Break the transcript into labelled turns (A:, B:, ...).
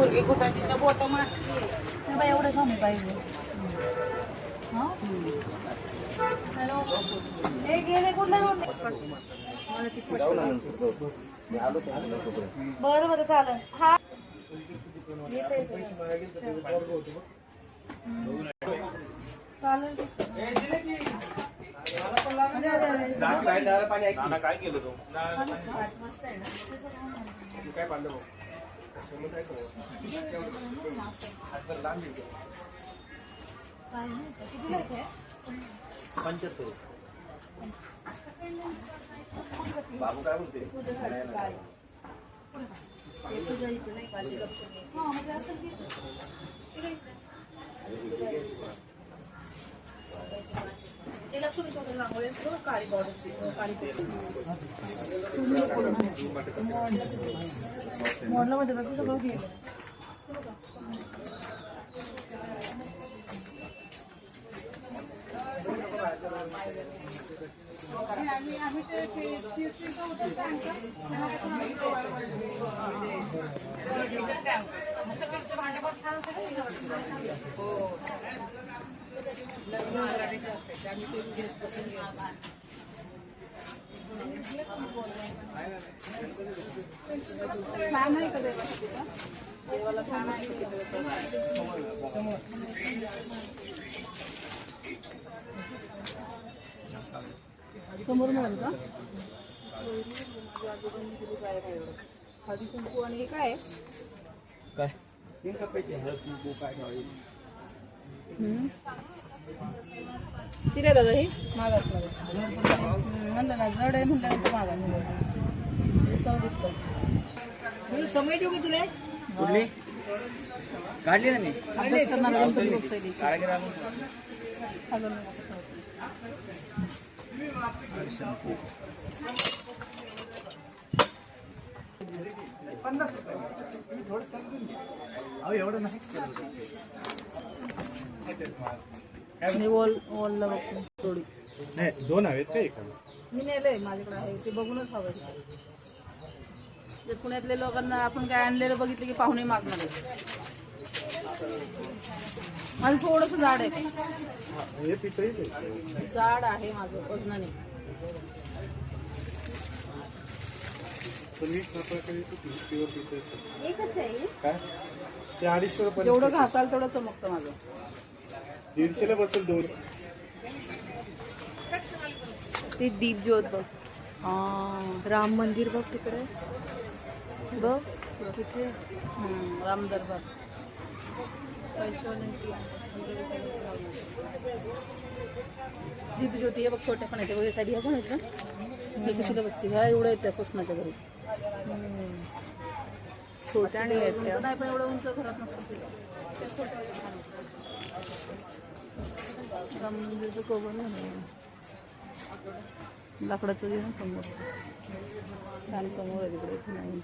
A: पोरगी कुठाची बोट मारते
B: एवढं स्वामी पाहिजे. हॅलो हे गेले कुठल्या बरं बरं चालेल. हा
C: काय केलं तू काय पाहिलं 75 बाबू काय बोलते
B: लक्ष्मी छोटे रांगोळी काळी बॉर्डरची काळी मॉडला मध्ये सगळं गेलं. फॅन आहे का देवाला फॅन आहे समोर मिळेल का हळदी कुंकू आणि हे काय
C: काय
B: किती दादा हे मागास म्हणलं ना जड आहे म्हटल्यानंतर मागा दिसतो दिसतो समय देऊ की तुला
C: कुठली काढली ना मी
B: अभ्यास करणारा गणपती बघायला
C: काय करा एवढं नाही
B: वॉलला बघतो थोडी
C: नाही 2 हवेत का एक
B: मी नेलंय माझ्याकडे आहे ते बघूनच हवं. पुण्यातल्या लोकांना आपण काय आणलेलं बघितलं की पाहुणे मागणार आहे. माझं थोडस झाड आहे झाड आहे माझं वजनाने जेवढं घासाल तेवढं चमकतं माझं.
C: 150 ला बसेल 2
B: ते दीप ज्योत बघ. राम मंदिर बघ तिकडे बघ तिथे राम दरबार पैशवाल्यांची दीप ज्योती हे बघ छोट्या पण येते साठी ह्या पण आहेत ना हे कितीला बसते ह्या एवढं येतं कृष्णाच्या घरी छोट्या आणि येते नाही पण एवढं उंच घरात नसतं राम मंदिरचं कवर नाही लाकडाचं जे ना समोर छान समोर आहे तिकडे इथे नाही